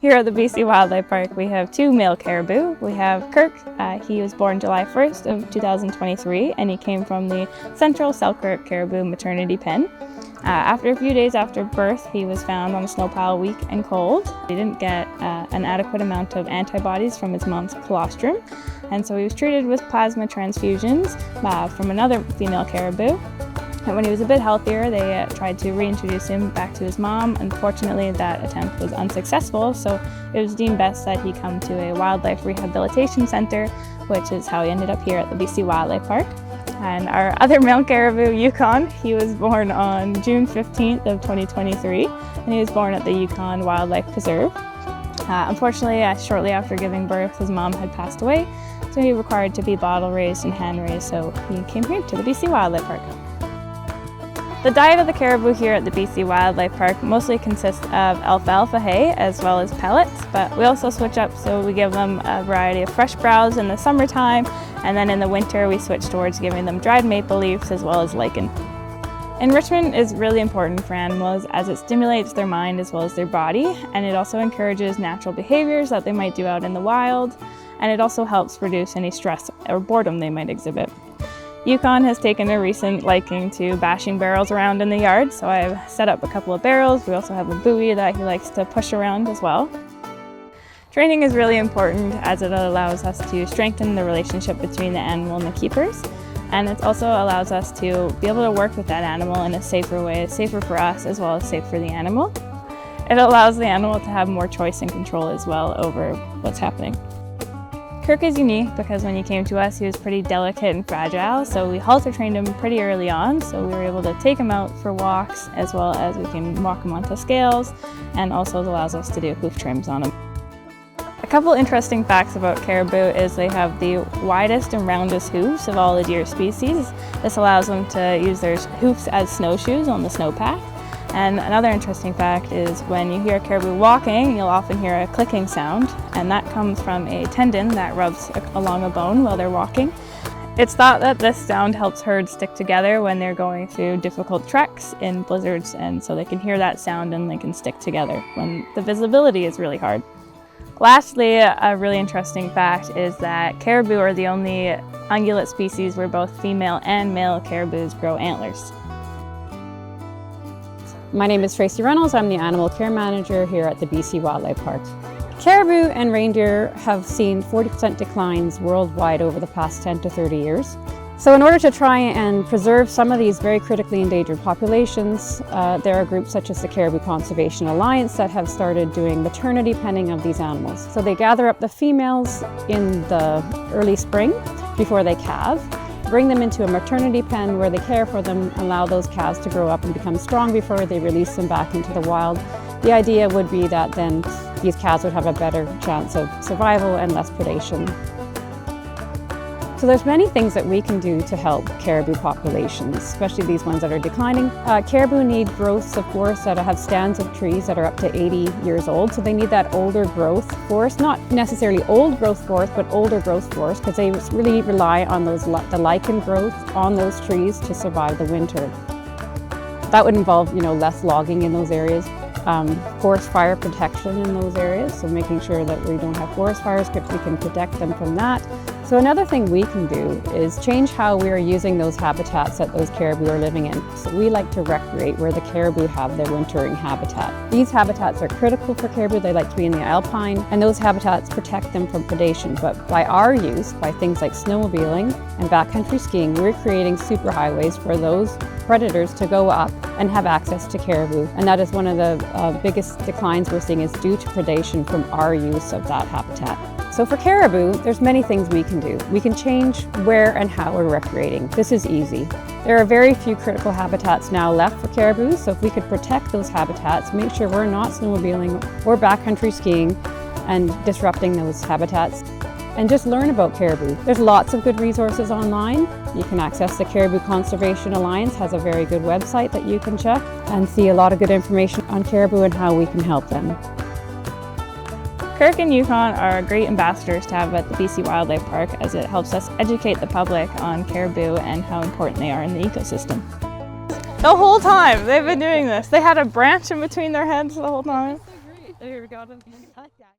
Here at the BC Wildlife Park, we have two male caribou. We have Kirk. He was born July 1st of 2023, and he came from the Central Selkirk Caribou maternity pen. After a few days after birth, he was found on a snow pile weak and cold. He didn't get an adequate amount of antibodies from his mom's colostrum, and so he was treated with plasma transfusions from another female caribou. And when he was a bit healthier, they tried to reintroduce him back to his mom. Unfortunately, that attempt was unsuccessful, so it was deemed best that he come to a wildlife rehabilitation center, which is how he ended up here at the BC Wildlife Park. And our other male caribou, Yukon, he was born on June 15th of 2023, and he was born at the Yukon Wildlife Preserve. Unfortunately, shortly after giving birth, his mom had passed away, so he required to be bottle raised and hand raised, so he came here to the BC Wildlife Park. The diet of the caribou here at the BC Wildlife Park mostly consists of alfalfa hay as well as pellets, but we also switch up, so we give them a variety of fresh browse in the summertime, and then in the winter we switch towards giving them dried maple leaves as well as lichen. Enrichment is really important for animals as it stimulates their mind as well as their body, and it also encourages natural behaviors that they might do out in the wild, and it also helps reduce any stress or boredom they might exhibit. Yukon has taken a recent liking to bashing barrels around in the yard, so I've set up a couple of barrels. We also have a buoy that he likes to push around as well. Training is really important as it allows us to strengthen the relationship between the animal and the keepers, and it also allows us to be able to work with that animal in a safer way, safer for us as well as safe for the animal. It allows the animal to have more choice and control as well over what's happening. Kirk is unique because when he came to us, he was pretty delicate and fragile, so we halter trained him pretty early on, so we were able to take him out for walks as well as we can walk him onto scales, and also allows us to do hoof trims on him. A couple interesting facts about caribou is they have the widest and roundest hoofs of all the deer species. This allows them to use their hoofs as snowshoes on the snowpack. And another interesting fact is when you hear a caribou walking, you'll often hear a clicking sound, and that comes from a tendon that rubs along a bone while they're walking. It's thought that this sound helps herds stick together when they're going through difficult treks in blizzards, and so they can hear that sound and they can stick together when the visibility is really hard. Lastly, a really interesting fact is that caribou are the only ungulate species where both female and male caribous grow antlers. My name is Tracy Reynolds. I'm the Animal Care Manager here at the BC Wildlife Park. Caribou and reindeer have seen 40% declines worldwide over the past 10 to 30 years. So in order to try and preserve some of these very critically endangered populations, there are groups such as the Caribou Conservation Alliance that have started doing maternity penning of these animals. So they gather up the females in the early spring before they calve, bring them into a maternity pen where they care for them, allow those calves to grow up and become strong before they release them back into the wild. The idea would be that then these calves would have a better chance of survival and less predation. So there's many things that we can do to help caribou populations, especially these ones that are declining. Caribou need growths of forests that have stands of trees that are up to 80 years old, so they need that older growth forest, not necessarily old growth forest, but older growth forest, because they really rely on the lichen growth on those trees to survive the winter. That would involve, less logging in those areas, forest fire protection in those areas, so making sure that we don't have forest fires, we can protect them from that. So another thing we can do is change how we are using those habitats that those caribou are living in. So we like to recreate where the caribou have their wintering habitat. These habitats are critical for caribou. They like to be in the alpine, and those habitats protect them from predation. But by our use, by things like snowmobiling and backcountry skiing, we're creating superhighways for those predators to go up and have access to caribou. And that is one of the biggest declines we're seeing is due to predation from our use of that habitat. So for caribou, there's many things we can do. We can change where and how we're recreating. This is easy. There are very few critical habitats now left for caribou, so if we could protect those habitats, make sure we're not snowmobiling or backcountry skiing and disrupting those habitats, and just learn about caribou. There's lots of good resources online. You can access the Caribou Conservation Alliance, has a very good website that you can check and see a lot of good information on caribou and how we can help them. Kirk and Yukon are great ambassadors to have at the BC Wildlife Park as it helps us educate the public on caribou and how important they are in the ecosystem. The whole time they've been doing this. They had a branch in between their heads the whole time. Here we go.